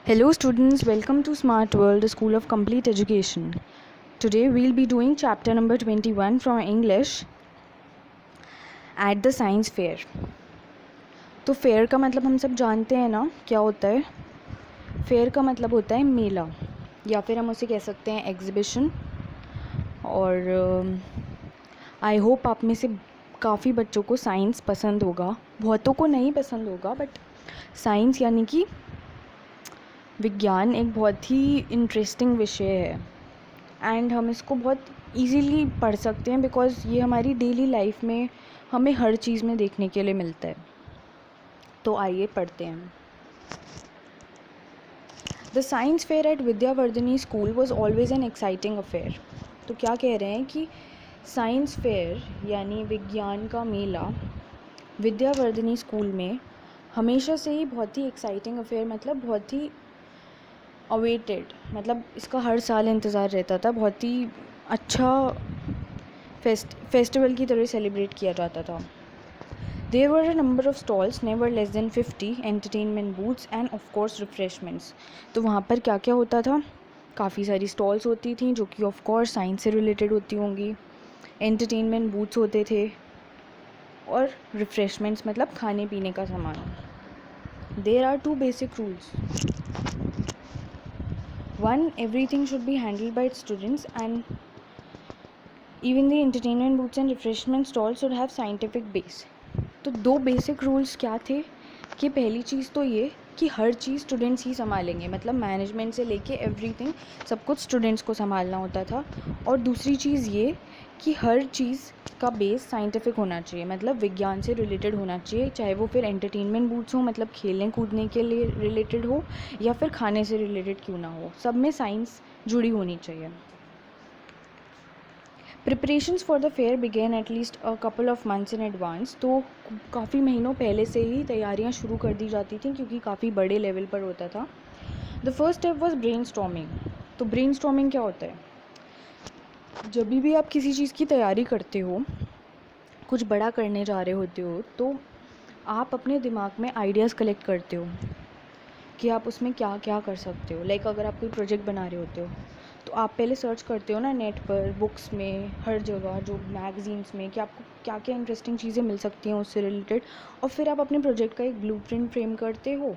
Hello students, welcome to Smart World, the School of Complete Education. Today we'll be doing chapter number 21 from English at the Science Fair. तो fair का मतलब हम सब जानते हैं ना क्या होता है. फेयर का मतलब होता है मेला या फिर हम उसे कह सकते हैं एग्जीबिशन. और आई होप आप में से काफ़ी बच्चों को साइंस पसंद होगा. बहुतों को नहीं पसंद होगा, बट साइंस यानी कि विज्ञान एक बहुत ही इंटरेस्टिंग विषय है एंड हम इसको बहुत इजीली पढ़ सकते हैं बिकॉज़ ये हमारी डेली लाइफ में हमें हर चीज़ में देखने के लिए मिलता है. तो आइए पढ़ते हैं. The science fair eight Vidyavardhini school was always an exciting affair. तो क्या कह रहे हैं कि साइंस फेयर यानी विज्ञान का मेला विद्यावर्धिनी स्कूल में हमेशा से ही बहुत ही एक्साइटिंग अफेयर, मतलब बहुत ही अवेटेड, मतलब इसका हर साल इंतज़ार रहता था. बहुत ही अच्छा फेस्टिवल की तरह सेलिब्रेट किया जाता था. There were a number of stalls, never less than 50, entertainment booths and of course refreshments. तो वहाँ पर क्या क्या होता था? काफ़ी सारी स्टॉल्स होती थी जो कि ऑफ कोर्स साइंस से रिलेटेड होती होंगी. एंटरटेनमेंट बूथ्स होते थे और रिफ्रेशमेंट्स मतलब खाने पीने का सामान. There are two basic rules. One, everything should be handled by its students, and even the entertainment booths and refreshment stalls should have scientific base. तो दो बेसिक रूल्स क्या थे कि पहली चीज़ तो ये कि हर चीज़ स्टूडेंट्स ही संभालेंगे, मतलब मैनेजमेंट से लेके एवरीथिंग सब कुछ स्टूडेंट्स को संभालना होता था. और दूसरी चीज़ ये कि हर चीज़ का बेस साइंटिफिक होना चाहिए, मतलब विज्ञान से रिलेटेड होना चाहिए, चाहे वो फिर एंटरटेनमेंट बूथ्स हो मतलब खेलने कूदने के लिए रिलेटेड हो या फिर खाने से रिलेटेड क्यों ना हो, सब में साइंस जुड़ी होनी चाहिए. Preparations for the fair begin at least a couple of months in advance. तो काफ़ी महीनों पहले से ही तैयारियां शुरू कर दी जाती थी क्योंकि काफ़ी बड़े लेवल पर होता था. The first step was brain storming. तो ब्रेन स्टॉर्मिंग क्या होता है? जब भी आप किसी चीज़ की तैयारी करते हो, कुछ बड़ा करने जा रहे होते हो, तो आप अपने दिमाग में आइडियाज़ कलेक्ट करते हो कि आप उसमें क्या क्या कर सकते हो. लाइक अगर आप कोई प्रोजेक्ट बना रहे होते हो तो आप पहले सर्च करते हो ना नेट पर, बुक्स में, हर जगह, जो मैगज़ीन्स में, कि आपको क्या क्या इंटरेस्टिंग चीज़ें मिल सकती हैं उससे रिलेटेड. और फिर आप अपने प्रोजेक्ट का एक ब्लूप्रिंट फ्रेम करते हो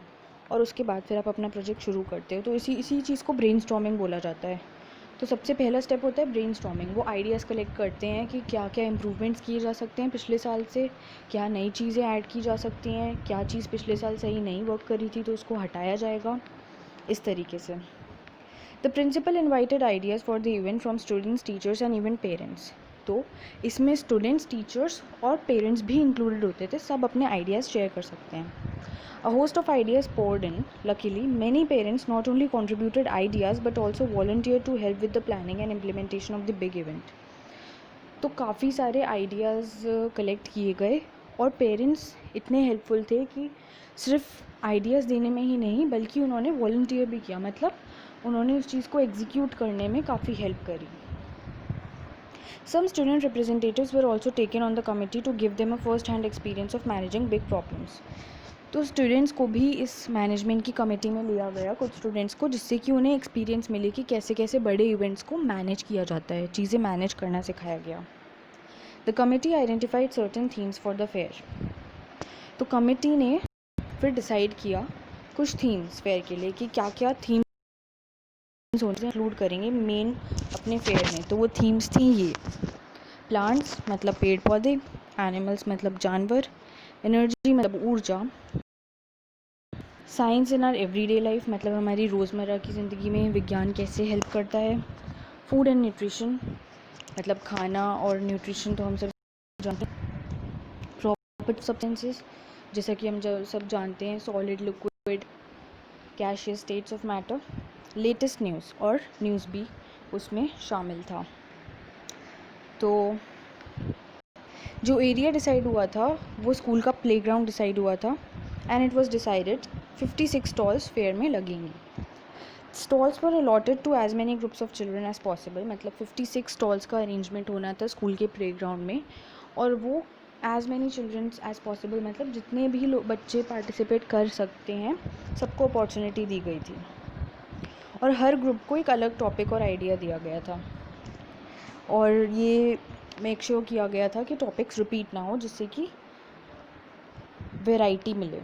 और उसके बाद फिर आप अपना प्रोजेक्ट शुरू करते हो. तो इसी चीज़ को ब्रेनस्टॉर्मिंग बोला जाता है. तो सबसे पहला स्टेप होता है ब्रेनस्टॉर्मिंग. वो आइडियाज़ कलेक्ट करते हैं कि क्या क्या इम्प्रूवमेंट्स किए जा सकते हैं पिछले साल से, क्या नई चीज़ें ऐड की जा सकती हैं, क्या चीज़ पिछले साल सही नहीं वर्क करी थी तो उसको हटाया जाएगा, इस तरीके से. The principal invited ideas for the event from students, teachers and even parents. तो इसमें स्टूडेंट्स, टीचर्स और पेरेंट्स भी इंक्लूडेड होते थे. सब अपने आइडियाज़ शेयर कर सकते हैं. A host of ideas poured in. Luckily, many parents not only contributed ideas but also volunteered to help with the planning and implementation of the big event. तो काफ़ी सारे आइडियाज़ कलेक्ट किए गए और parents इतने हेल्पफुल थे कि सिर्फ आइडियाज़ देने में ही नहीं बल्कि उन्होंने वॉलंटियर भी किया, मतलब उन्होंने उस चीज़ को एग्जीक्यूट करने में काफ़ी हेल्प करी. Some student representatives were also taken on the committee to give them a first-hand experience of managing big problems. तो स्टूडेंट्स को भी इस मैनेजमेंट की कमेटी में लिया गया, कुछ स्टूडेंट्स को, जिससे कि उन्हें एक्सपीरियंस मिले कि कैसे कैसे बड़े इवेंट्स को मैनेज किया जाता है, चीज़ें मैनेज करना सिखाया गया. The committee identified certain themes for the fair. तो कमेटी ने फिर डिसाइड किया कुछ थीम्स फेयर के लिए कि क्या क्या थीम्स इंक्लूड करेंगे मेन अपने फेयर में. तो वो थीम्स थी ये: प्लांट्स मतलब पेड़ पौधे, एनिमल्स मतलब जानवर, एनर्जी मतलब ऊर्जा, science in are everyday life मतलब हमारी रोज़मर्रा की ज़िंदगी में विज्ञान कैसे हेल्प करता है, फूड एंड न्यूट्रिशन मतलब खाना और न्यूट्रिशन तो हम सब जानते हैं, प्रॉपर्टी सब्सटेंसेस जैसा कि हम सब जानते हैं, solid, liquid, gaseous states of matter, latest news, और न्यूज़ भी उसमें शामिल था. तो जो एरिया डिसाइड हुआ था वो स्कूल का प्लेग्राउंड डिसाइड हुआ था and it was decided 56 stalls fair में लगेंगी. Stalls were allotted to as many groups of children as possible, मतलब 56 स्टॉल्स का अरेंजमेंट होना था स्कूल के प्लेग्राउंड में, और वो as many children as possible मतलब जितने भी बच्चे पार्टिसिपेट कर सकते हैं सबको अपॉर्चुनिटी दी गई थी. और हर ग्रुप को एक अलग टॉपिक और आइडिया दिया गया था, और ये मेक श्योर किया गया था कि टॉपिक्स रिपीट ना हो, जिससे कि वैरायटी मिले।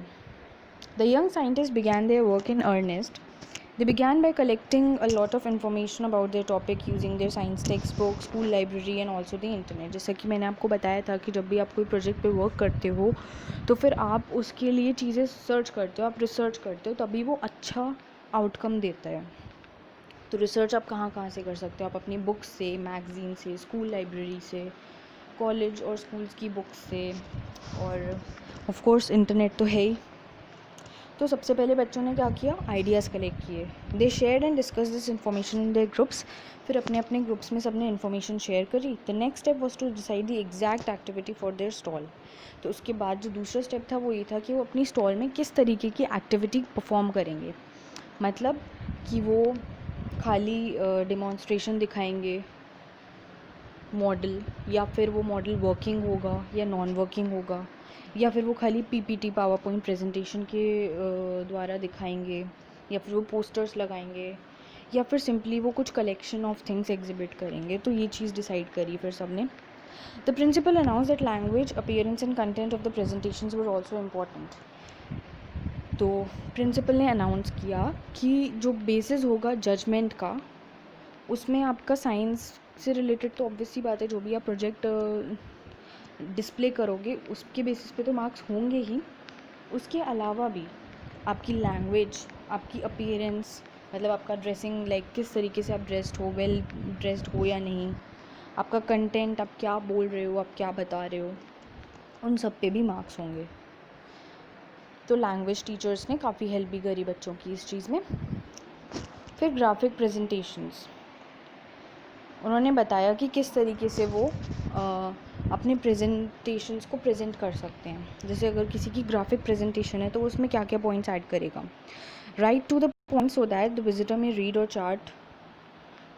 The young scientist began their work in earnest. They began by collecting a lot of information about their topic using their science textbook, school library and also the internet. जैसा कि मैंने आपको बताया था कि जब भी आप कोई प्रोजेक्ट पे वर्क करते हो तो फिर आप उसके लिए चीज़ें सर्च करते हो, आप रिसर्च करते हो, तभी वो अच्छा आउटकम देता है। तो रिसर्च आप कहाँ कहाँ से कर सकते हो? आप अपनी बुक्स से, मैगज़ीन से, स्कूल लाइब्रेरी से, कॉलेज और स्कूल्स की बुक्स से, और ऑफ कोर्स इंटरनेट तो है ही। तो सबसे पहले बच्चों ने क्या किया? आइडियाज़ कलेक्ट किए। They shared and discuss this information in their groups. फिर अपने अपने ग्रुप्स में सबने इन्फॉर्मेशन शेयर करी। The next step was to decide the exact activity for their stall. तो उसके बाद जो दूसरा स्टेप था वो ये था कि वो अपनी स्टॉल में किस तरीके की एक्टिविटी परफॉर्म करेंगे। मतलब कि वो खाली डेमॉन्स्ट्रेशन दिखाएंगे मॉडल, या फिर वो मॉडल वर्किंग होगा या नॉन वर्किंग होगा, या फिर वो खाली पीपीटी पावर पॉइंट प्रेजेंटेशन के द्वारा दिखाएंगे, या फिर वो पोस्टर्स लगाएंगे, या फिर सिंपली वो कुछ कलेक्शन ऑफ थिंग्स एग्जिबिट करेंगे। तो ये चीज़ डिसाइड करी फिर सबने। The principal announce that language, appearance and content of the presentations were also important. तो प्रिंसिपल ने अनाउंस किया कि जो बेसिस होगा जजमेंट का, उसमें आपका साइंस से रिलेटेड तो ऑब्वियस सी बात है, जो भी आप प्रोजेक्ट डिस्प्ले करोगे उसके बेसिस पे तो मार्क्स होंगे ही। उसके अलावा भी आपकी लैंग्वेज, आपकी अपीयरेंस, मतलब आपका ड्रेसिंग, लाइक किस तरीके से आप ड्रेस्ड हो, वेल ड्रेस्ड हो या नहीं, आपका कंटेंट, आप क्या बोल रहे हो, आप क्या बता रहे हो, उन सब पे भी मार्क्स होंगे। तो लैंग्वेज टीचर्स ने काफ़ी हेल्प भी करी बच्चों की इस चीज़ में। फिर ग्राफिक प्रेजेंटेशंस, उन्होंने बताया कि किस तरीके से वो अपने प्रेजेंटेशंस को प्रेजेंट कर सकते हैं। जैसे अगर किसी की ग्राफिक प्रेजेंटेशन है तो उसमें क्या क्या पॉइंट्स ऐड करेगा। Write to the point so that the visitor may read और चार्ट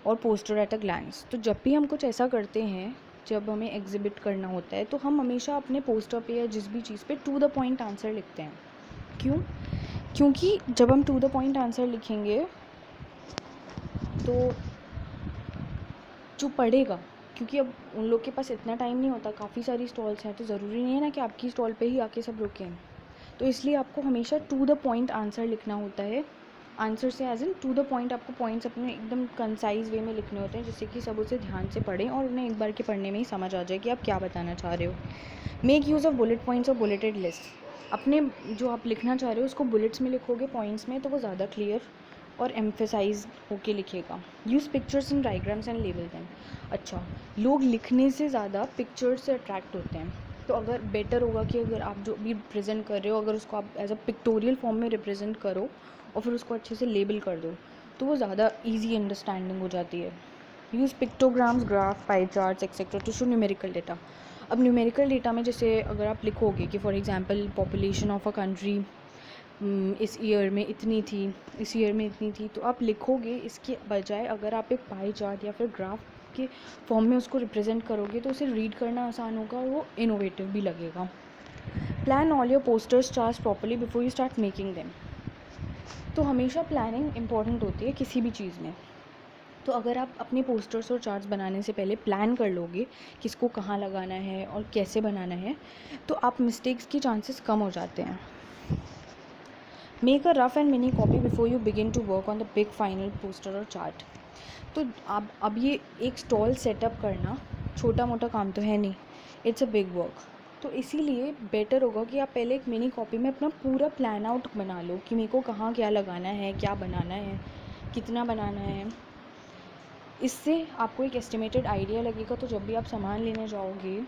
और पोस्टर एट अ ग्लैंस। तो जब भी हम कुछ ऐसा करते हैं, जब हमें एग्जिबिट करना होता है, तो हम हमेशा अपने पोस्टर पे या जिस भी चीज़ पे टू द पॉइंट आंसर लिखते हैं। क्यों? क्योंकि जब हम टू द पॉइंट आंसर लिखेंगे तो जो पढ़ेगा, क्योंकि अब उन लोग के पास इतना टाइम नहीं होता, काफ़ी सारी स्टॉल्स हैं, तो ज़रूरी नहीं है ना कि आपकी स्टॉल पे ही आके सब रुकें। तो इसलिए आपको हमेशा टू द पॉइंट आंसर लिखना होता है। आंसर से as in to the point, आपको पॉइंट्स अपने एकदम कंसाइज वे में लिखने होते हैं, जिससे कि सब उसे ध्यान से पढ़ें और उन्हें एक बार के पढ़ने में ही समझ आ जाए कि आप क्या बताना चाह रहे हो। Make use of bullet points और बुलेटेड लिस्ट। अपने जो आप लिखना चाह रहे हो उसको बुलेट्स में लिखोगे, पॉइंट्स में, तो वो ज़्यादा क्लियर और एम्फेसाइज होके लिखेगा। Use pictures and diagrams and label them. अच्छा, लोग लिखने से ज़्यादा पिक्चर्स से अट्रैक्ट होते हैं, तो अगर बेटर होगा कि अगर आप जो भी प्रेजेंट कर रहे हो, अगर उसको आप एज अ पिक्टोरियल फॉर्म में रिप्रेजेंट करो और फिर उसको अच्छे से लेबल कर दो, तो वो ज़्यादा ईजी अंडरस्टैंडिंग हो जाती है। Use pictograms, graph, pie charts etcetera to show numerical data. अब न्यूमेरिकल डेटा में जैसे अगर आप लिखोगे कि for example population of a country इस ईयर में इतनी थी, इस ईयर में इतनी थी, तो आप लिखोगे। इसके बजाय अगर आप एक पाई चार्ट या फिर ग्राफ के फॉर्म में उसको रिप्रेजेंट करोगे तो उसे रीड करना आसान होगा और वो इनोवेटिव भी लगेगा। Plan all your posters, charts properly before you start making them. तो हमेशा प्लानिंग इंपॉर्टेंट होती है किसी भी चीज़ में। तो अगर आप अपने पोस्टर्स और चार्ट्स बनाने से पहले प्लान कर लोगे किसको कहाँ लगाना है और कैसे बनाना है, तो आप मिस्टेक्स की चांसेस कम हो जाते हैं। Make a rough and mini copy before you begin to work on the big final poster और चार्ट। तो अब ये एक स्टॉल सेटअप करना छोटा मोटा काम तो है नहीं, इट्स अ बिग वर्क। तो इसीलिए बेटर होगा कि आप पहले एक मिनी कॉपी में अपना पूरा प्लान आउट बना लो कि मेरे को कहाँ क्या लगाना है, क्या बनाना है, कितना बनाना है। इससे आपको एक एस्टिमेटेड आइडिया लगेगा, तो जब भी आप सामान लेने जाओगे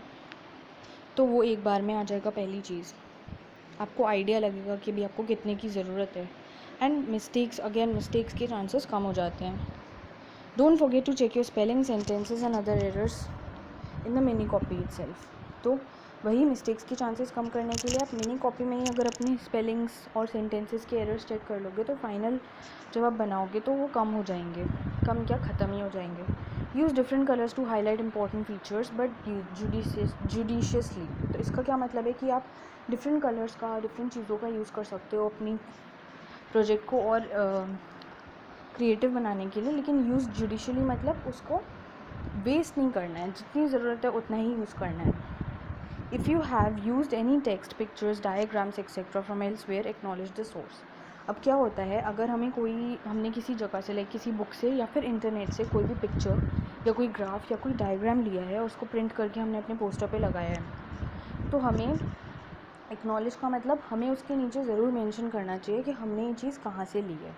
तो वो एक बार में आ जाएगा। पहली चीज़, आपको आइडिया लगेगा कि भी आपको कितने की ज़रूरत है। एंड मिस्टेक्स के चांसेस कम हो जाते हैं। Don't forget to check your spelling, sentences and other errors in the mini copy itself. तो वही मिस्टेक्स के चांसेस कम करने के लिए आप मिनी कॉपी में ही अगर अपनी स्पेलिंग्स और सेंटेंसेस के एरर्स चेक कर लोगे तो फाइनल जब आप बनाओगे तो वो कम हो जाएंगे, कम क्या ख़त्म ही हो जाएंगे। Use different colours to highlight important features but judiciously. तो इसका क्या मतलब है कि आप डिफरेंट कलर्स का, डिफरेंट चीज़ों का यूज़ कर सकते हो अपनी प्रोजेक्ट को और क्रिएटिव बनाने के लिए, लेकिन यूज़ जुडिशली मतलब उसको वेस्ट नहीं करना है, जितनी ज़रूरत है उतना ही यूज़ करना है. If you have used any text, pictures, diagrams etcetera from elsewhere, acknowledge the source. अब क्या होता है, अगर हमने किसी जगह से, लाइक किसी बुक से या फिर इंटरनेट से कोई भी पिक्चर या कोई ग्राफ या कोई डायग्राम लिया है और उसको प्रिंट करके हमने अपने पोस्टर पे लगाया है, तो हमें एक्नॉलेज का मतलब हमें उसके नीचे ज़रूर मेंशन करना चाहिए कि हमने ये चीज़ कहाँ से ली है.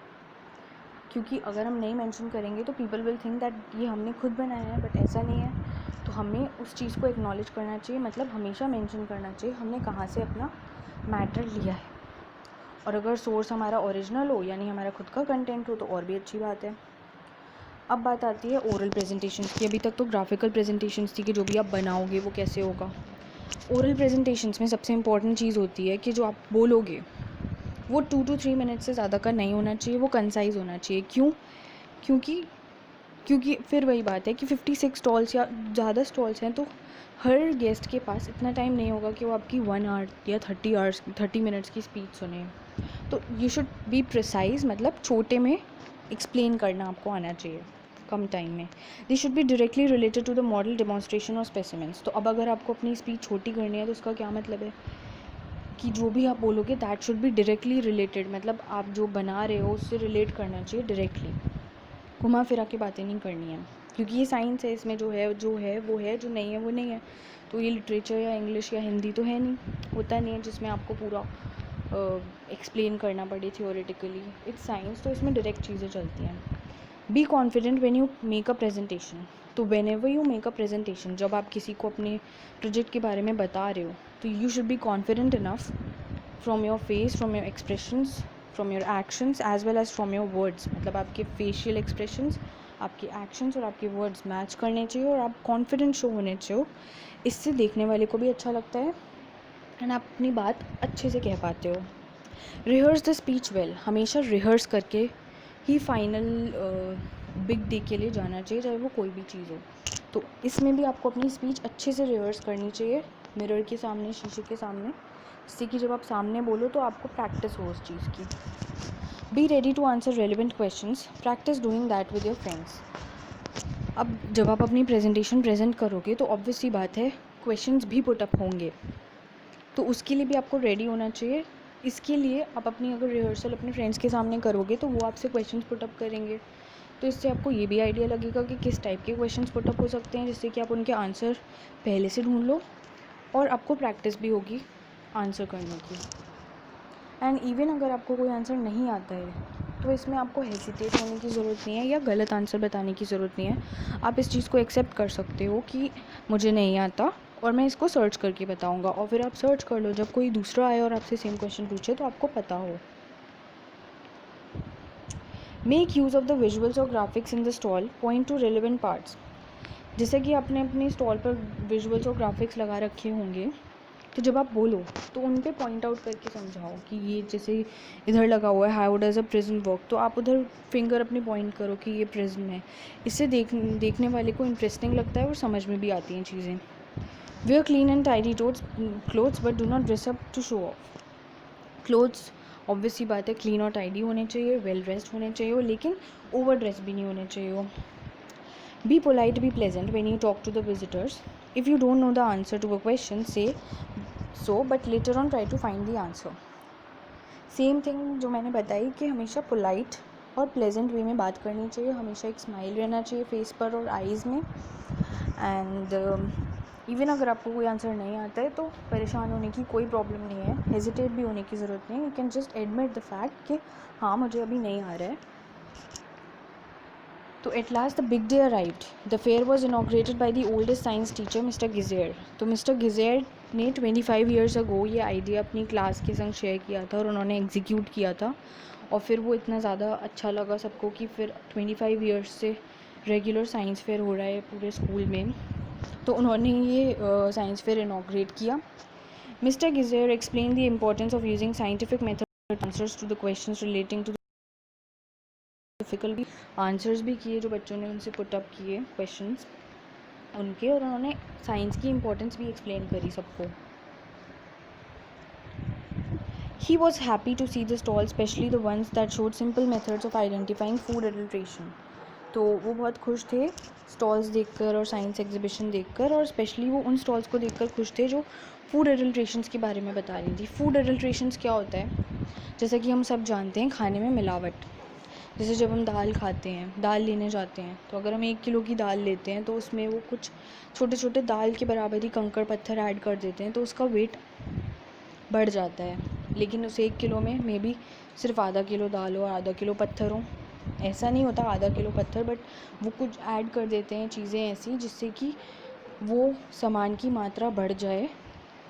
क्योंकि अगर हम नहीं मेंशन करेंगे तो पीपल विल थिंक दैट ये हमने खुद बनाया है, बट ऐसा नहीं है. तो हमें उस चीज़ को एक्नॉलेज करना चाहिए, मतलब हमेशा मेंशन करना चाहिए हमने कहाँ से अपना मैटर लिया है. और अगर सोर्स हमारा ओरिजिनल हो, यानी हमारा खुद का कंटेंट हो, तो और भी अच्छी बात है. अब बात आती है ओरल प्रेजेंटेशंस की. अभी तक तो ग्राफिकल प्रेजेंटेशंस थी कि जो भी आप बनाओगे वो कैसे होगा. ओरल प्रेजेंटेशंस में सबसे इम्पॉर्टेंट चीज़ होती है कि जो आप बोलोगे वो 2 to 3 मिनट से ज़्यादा का नहीं होना चाहिए, वो कंसाइज़ होना चाहिए. क्यों? क्योंकि फिर वही बात है कि 56 स्टॉल्स या ज़्यादा स्टॉल्स हैं, तो हर गेस्ट के पास इतना टाइम नहीं होगा कि वो आपकी 1 आवर या 30 मिनट्स की स्पीच सुने. तो यू शुड बी प्रिसाइज, मतलब छोटे में एक्सप्लेन करना आपको आना चाहिए कम टाइम में. This should be directly related to the model, demonstration और स्पेसिमेंट्स. तो अब अगर आपको अपनी स्पीच छोटी करनी है तो उसका क्या मतलब है कि जो भी आप बोलोगे that should be directly related, मतलब आप जो बना रहे हो उससे रिलेट करना चाहिए डायरेक्टली. घुमा फिरा के बातें नहीं करनी है, क्योंकि ये साइंस है, इसमें जो है वो है, जो नहीं है वो नहीं है. तो ये लिटरेचर या इंग्लिश या हिंदी तो है नहीं, होता नहीं है जिसमें आपको पूरा एक्सप्लेन करना पड़े थियोरेटिकली. इट्स साइंस, तो इसमें डायरेक्ट चीज़ें चलती हैं. Be confident when you make a presentation. तो whenever you make a presentation, जब आप किसी को अपने प्रोजेक्ट के बारे में बता रहे हो, तो you should be confident enough from your face, from your expressions, from your actions as well as from your words. मतलब आपके फेशियल एक्सप्रेशंस, आपके एक्शंस और आपके वर्ड्स मैच करने चाहिए और आप कॉन्फिडेंट शो होने चाहिए. इससे देखने वाले को भी अच्छा लगता है एंड आप अपनी बात अच्छे से कह पाते हो. Rehearse the speech well. हमेशा रिहर्स करके ही फाइनल बिग डे के लिए जाना चाहिए, चाहे वो कोई भी चीज़ हो. तो इसमें भी आपको अपनी स्पीच अच्छे से रिहर्स करनी चाहिए, मिरर के सामने, शीशे के सामने, जिससे कि जब आप सामने बोलो तो आपको प्रैक्टिस हो उस चीज़ की. Be ready to answer relevant questions. Practice doing that with your friends. अब जब आप अपनी प्रेजेंटेशन प्रेजेंट करोगे तो ऑब्वियस सी बात है क्वेश्चंस भी पुटअप होंगे, तो उसके लिए भी आपको रेडी होना चाहिए. इसके लिए आप अपनी अगर रिहर्सल अपने फ्रेंड्स के सामने करोगे तो वो आपसे क्वेश्चंस पुटअप करेंगे, तो इससे आपको ये भी आइडिया लगेगा कि किस टाइप के क्वेश्चंस पुटअप हो सकते हैं, जिससे कि आप उनके आंसर पहले से ढूंढ लो और आपको प्रैक्टिस भी होगी आंसर करने की. एंड इवन अगर आपको कोई आंसर नहीं आता है तो इसमें आपको हेजिटेट होने की ज़रूरत नहीं है या गलत आंसर बताने की ज़रूरत नहीं है. आप इस चीज़ को एक्सेप्ट कर सकते हो कि मुझे नहीं आता और मैं इसको सर्च करके बताऊंगा, और फिर आप सर्च कर लो, जब कोई दूसरा आए और आपसे सेम क्वेश्चन पूछे तो आपको पता हो. Make use of the visuals और graphics in the stall. Point to relevant parts. जैसे कि आपने अपने स्टॉल पर विजुअल्स और ग्राफिक्स लगा रखे होंगे, तो जब आप बोलो तो उन पे पॉइंट आउट करके समझाओ कि ये जैसे इधर लगा हुआ है, how does a prism work, तो आप उधर फिंगर अपनी पॉइंट करो कि ये प्रिज्म है. इससे देखने वाले को इंटरेस्टिंग लगता है और समझ में भी आती हैं चीज़ें. Wear clean and tidy clothes but do not dress up to show off. Clothes obvious सी बात है क्लीन और टाइडी होने चाहिए, वेल ड्रेस्ड होने चाहिए, लेकिन ओवर ड्रेस भी नहीं होने चाहिए. Be polite, be pleasant when you talk to the visitors. If you don't know the answer to a question, say so but later on try to find the answer. Same thing जो मैंने बताई कि हमेशा polite और pleasant वे में बात करनी चाहिए, हमेशा एक स्माइल रहना चाहिए फेस पर और आइज़ में. एंड इवन अगर आपको कोई आंसर नहीं आता है तो परेशान होने की कोई प्रॉब्लम नहीं है, हेजिटेट भी होने की ज़रूरत नहीं. You can just admit the fact कि हाँ मुझे अभी नहीं आ रहा है. तो at last the big day arrived. The fair was inaugurated by the oldest science teacher mister गिजेयर. तो मिस्टर गिजेयर ने 25 ईयर्स अगो ये आइडिया अपनी क्लास के संग शेयर किया था और उन्होंने एग्जीक्यूट किया था, और फिर वो इतना ज़्यादा अच्छा लगा सबको कि फिर 25 ईयर्स से रेगुलर साइंस फेयर हो रहा है पूरे स्कूल में, तो उन्होंने ये साइंस फेयर इनॉग्रेट किया. मिस्टर गिजेयर explain the importance of using scientific method answers to the questions relating to difficult. Answers भी किए जो बच्चों ने उनसे पुटअप किए क्वेश्चंस उनके, और उन्होंने साइंस की इम्पोर्टेंस भी एक्सप्लेन करी सबको. He was happy to see the stalls, especially the ones that showed simple methods of identifying food adulteration. तो वो बहुत खुश थे स्टॉल्स देखकर और साइंस एग्जीबिशन देखकर, और स्पेशली वो उन स्टॉल्स को देखकर खुश थे जो फूड एडल्ट्रेशंस के बारे में बता रही थी. फूड एडल्ट्रेशंस क्या होता है? जैसा कि हम सब जानते हैं, खाने में मिलावट. जैसे जब हम दाल खाते हैं, दाल लेने जाते हैं, तो अगर हम 1 किलो की दाल लेते हैं तो उसमें वो कुछ छोटे छोटे दाल के बराबर ही कंकड़ पत्थर ऐड कर देते हैं, तो उसका वेट बढ़ जाता है. लेकिन उस 1 किलो में मे बी सिर्फ आधा किलो दाल हो, आधा किलो पत्थर हो. ऐसा नहीं होता आधा किलो पत्थर, बट वो कुछ ऐड कर देते हैं चीज़ें ऐसी जिससे कि वो सामान की मात्रा बढ़ जाए.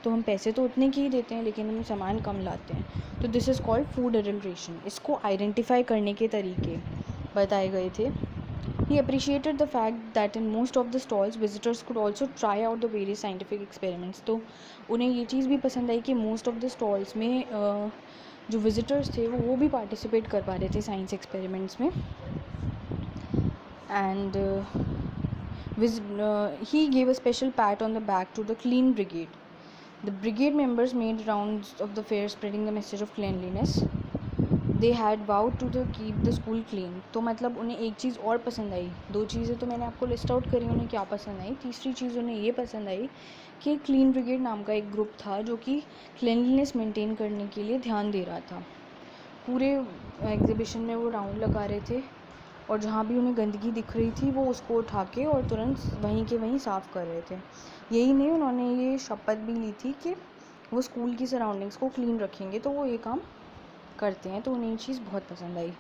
तो हम पैसे तो उतने की ही देते हैं लेकिन हम सामान कम लाते हैं. तो this is called food adulteration. इसको आइडेंटिफाई करने के तरीके बताए गए थे. He appreciated the fact that in most of the stalls visitors could also try out the various scientific experiments. तो उन्हें ये चीज़ भी पसंद आई कि most of the stalls में जो visitors थे वो भी participate कर पा रहे थे science experiments में. And he gave a special pat on the back to the clean brigade. The brigade members made rounds of the fair spreading the message of cleanliness. They had vowed to keep the school clean. तो मतलब उन्हें एक चीज़ और पसंद आई. 2 चीज़ें तो मैंने आपको लिस्ट आउट करी उन्हें क्या पसंद आई. तीसरी चीज़ उन्हें ये पसंद आई कि क्लीन ब्रिगेड नाम का एक ग्रुप था जो कि क्लीनलीनेस मेंटेन करने के लिए ध्यान दे रहा था. पूरे एग्जीबिशन में वो राउंड लगा रहे थे और जहाँ भी उन्हें गंदगी दिख रही थी वो उसको उठा के और तुरंत वहीं के वहीं साफ़ कर रहे थे. यही नहीं, उन्होंने ये शपथ भी ली थी कि वो स्कूल की सराउंडिंग्स को क्लीन रखेंगे, तो वो ये काम करते हैं. तो उन्हें ये चीज़ बहुत पसंद आई.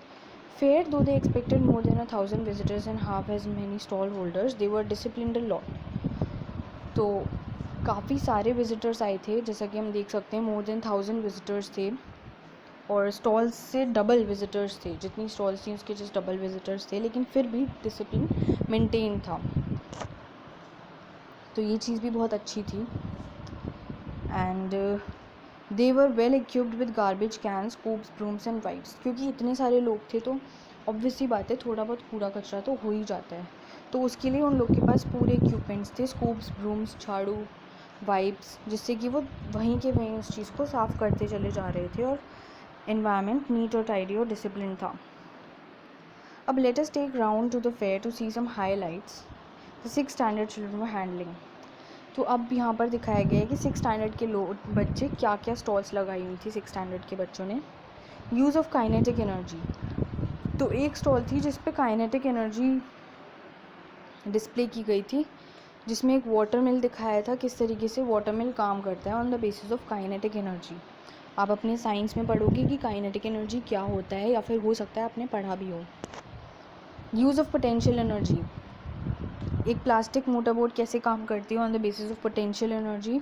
फेयर दो they expected more than 1000 visitors and half as many stall holders, they were disciplined a lot. तो काफ़ी सारे विजिटर्स आए थे, जैसा कि हम देख सकते हैं मोर देन 1000 विजिटर्स थे और स्टॉल्स से डबल विजिटर्स थे. जितनी स्टॉल्स थी उसके जस्ट डबल विजिटर्स थे, लेकिन फिर भी डिसिप्लिन मेंटेन था. तो ये चीज़ भी बहुत अच्छी थी. And they were well equipped with garbage can, scoops, brooms and wipes. क्योंकि इतने सारे लोग थे तो ऑब्वियस सी बात है थोड़ा बहुत कूड़ा कचरा तो हो ही जाता है. तो उसके लिए उन लोग के पास पूरे इक्विपमेंट्स थे, स्कूप्स, ब्रूम्स, झाड़ू, वाइप्स, जिससे कि वो वहीं के वहीं उस चीज़ को साफ़ करते चले जा रहे थे और एनवायरनमेंट नीट और टाइडी और डिसिप्लिन था. अब let us take round to the fair to see some highlights the 6th standard children were handling. तो अब यहाँ पर दिखाया गया है कि 6th स्टैंडर्ड के बच्चे क्या क्या स्टॉल्स लगाई हुई थी. 6th स्टैंडर्ड के बच्चों ने यूज़ ऑफ काइनेटिक एनर्जी. तो एक स्टॉल थी जिस पे काइनेटिक एनर्जी डिस्प्ले की गई थी, जिसमें एक वाटर मिल दिखाया था किस तरीके से वाटर मिल काम करता है on the basis of kinetic energy. आप अपने साइंस में पढ़ोगे कि काइनेटिक एनर्जी क्या होता है, या फिर हो सकता है आपने पढ़ा भी हो. Use of potential energy. एक प्लास्टिक मोटरबोट कैसे काम करती है on the basis of potential energy.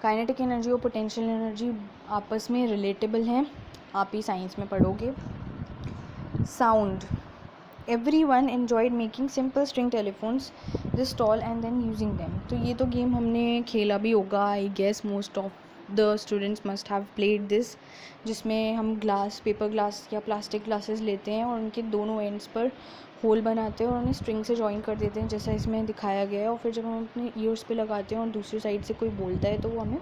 Kinetic energy और पोटेंशियल एनर्जी आपस में रिलेटेबल हैं, आप ही साइंस में पढ़ोगे. Sound. Everyone enjoyed making simple string telephones this tall and then using them. तो ये तो गेम हमने खेला भी होगा. I guess most of the students must have played this, जिसमें हम पेपर ग्लास या प्लास्टिक ग्लासेस लेते हैं और उनके दोनों एंड्स पर होल बनाते हैं और उन्हें स्ट्रिंग से जॉइन कर देते हैं, जैसा इसमें दिखाया गया है. और फिर जब हम अपने ईयर्स पे लगाते हैं और दूसरी साइड से कोई बोलता है तो वो हमें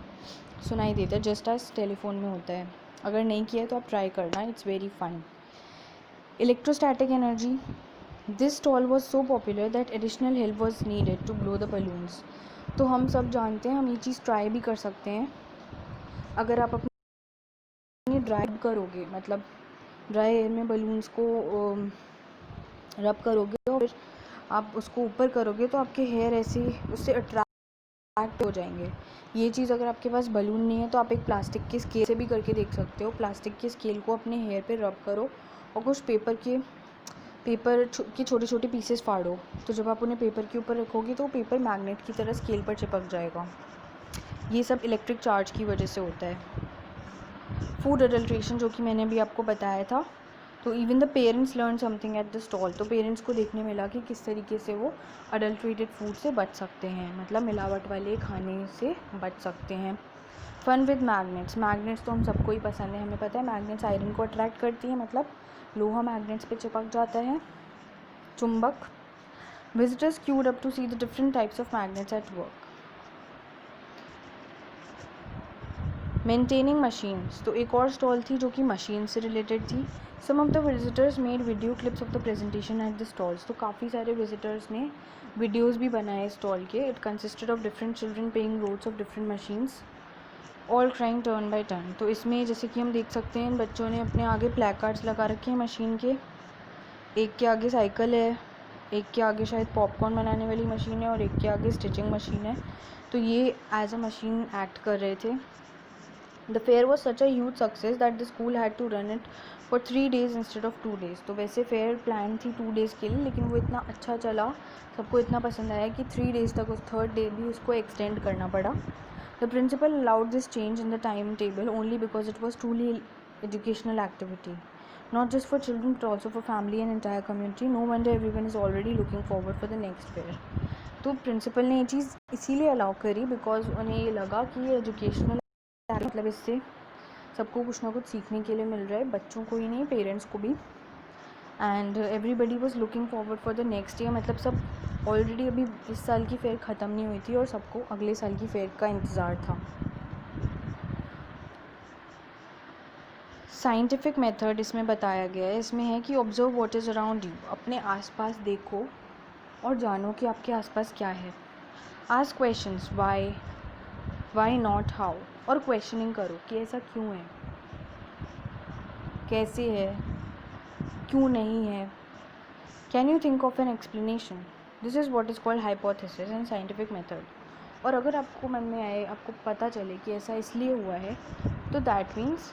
सुनाई देता है, जस्ट एज टेलीफोन में होता है. अगर नहीं किया है तो आप ट्राई करना, it's very fun. Electrostatic energy. This stall was so popular that additional help was needed to blow the balloons. तो हम सब जानते हैं, हम ये चीज़ ट्राई भी कर सकते हैं. अगर आप अपनी ड्राई करोगे, मतलब ड्राई एयर में बलून्स को रब करोगे और फिर आप उसको ऊपर करोगे तो आपके हेयर ऐसे उससे अट्रैक्ट हो जाएंगे. ये चीज़ अगर आपके पास बलून नहीं है तो आप एक प्लास्टिक के स्केल से भी करके देख सकते हो. प्लास्टिक के स्केल को अपने हेयर पे रब करो और कुछ पेपर के छोटे छोटे पीसेस फाड़ो. तो जब आप उन्हें पेपर के ऊपर रखोगे तो पेपर मैग्नेट की तरह स्केल पर चिपक जाएगा. ये सब इलेक्ट्रिक चार्ज की वजह से होता है. फूड अडल्ट्रेशन, जो कि मैंने भी आपको बताया था. तो even the parents learn something at the stall. तो पेरेंट्स को देखने मिला कि किस तरीके से वो अडल्ट्रेटेड फूड से बच सकते हैं, मतलब मिलावट वाले खाने से बच सकते हैं. फन विद मैग्नेट्स तो हम सबको ही पसंद है. हमें पता है मैग्नेट्स आयरन को अट्रैक्ट करती हैं, मतलब लोहा मैग्नेट्स पे चिपक जाता है, चुंबक. Visitors queued up to see the different types of magnets at work. Maintaining machines, तो एक और स्टॉल थी जो कि मशीन से रिलेटेड थी. Some of the visitors made video clips of the presentation at the stalls, तो काफ़ी सारे विजिटर्स ने वीडियोस भी बनाए स्टॉल के. It consisted of different children playing roles of different machines, all trying turn by turn. तो इसमें जैसे कि हम देख सकते हैं बच्चों ने अपने आगे प्लेकार्ड्स लगा रखे हैं मशीन के. एक के आगे साइकिल है, एक के आगे शायद पॉपकॉर्न बनाने वाली मशीन है और एक के आगे स्टिचिंग मशीन है. तो ये एज अ मशीन एक्ट कर रहे थे. The fair was such a huge success that the school had to run it for 3 days instead of 2 days. तो वैसे फेयर प्लान थी 2 days के लिए, लेकिन वो इतना अच्छा चला, सबको इतना पसंद आया कि 3 days तक, उस 3rd day भी उसको एक्सटेंड करना पड़ा. The principal allowed this change in the time table only because it was truly educational activity, not just for children but also for family and entire community. No wonder everyone is already looking forward for the next fair. तो principal ने ये चीज़ इसीलिए allow करी because उन्हें ये लगा कि ये एजुकेशनल, मतलब इससे सबको कुछ ना कुछ सीखने के लिए मिल रहा है, बच्चों को ही नहीं पेरेंट्स को भी. And everybody was looking forward for the next year, मतलब सब ऑलरेडी अभी इस साल की फेयर ख़त्म नहीं हुई थी और सबको अगले साल की फेयर का इंतज़ार था. साइंटिफिक मेथड इसमें बताया गया है. इसमें है कि observe what is around you, अपने आसपास देखो और जानो कि आपके आसपास क्या है. Ask questions, why not, how, और क्वेश्चनिंग करो कि ऐसा क्यों है, कैसे है, क्यों नहीं है. Can you think of an explanation. This is what is called hypothesis and scientific method. और अगर आपको मन में आए, आपको पता चले कि ऐसा इसलिए हुआ है, तो दैट मीन्स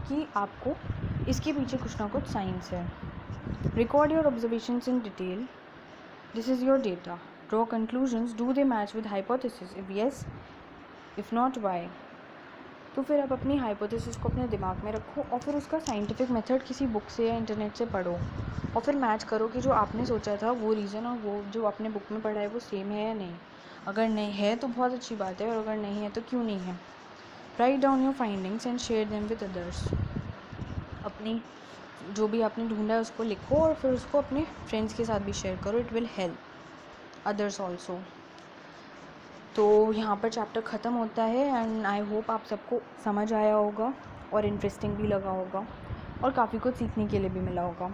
कि आपको इसके पीछे कुछ ना कुछ साइंस है. Record your observations in detail. This is your data. Draw conclusions. Do they match with hypothesis. If yes, if not, why. तो फिर आप अपनी हाइपोथेसिस को अपने दिमाग में रखो और फिर उसका साइंटिफिक मेथड किसी बुक से या इंटरनेट से पढ़ो और फिर मैच करो कि जो आपने सोचा था वो रीज़न और वो जो आपने बुक में पढ़ा है वो सेम है या नहीं. अगर नहीं है तो बहुत अच्छी बात है, और अगर नहीं है तो क्यों नहीं है. Write down your findings and share them with others. अपनी जो भी आपने ढूंढा है उसको लिखो और फिर उसको अपने फ्रेंड्स के साथ भी शेयर करो. It will help others also. तो यहाँ पर चैप्टर ख़त्म होता है एंड आई होप आप सबको समझ आया होगा और इंटरेस्टिंग भी लगा होगा और काफ़ी कुछ सीखने के लिए भी मिला होगा.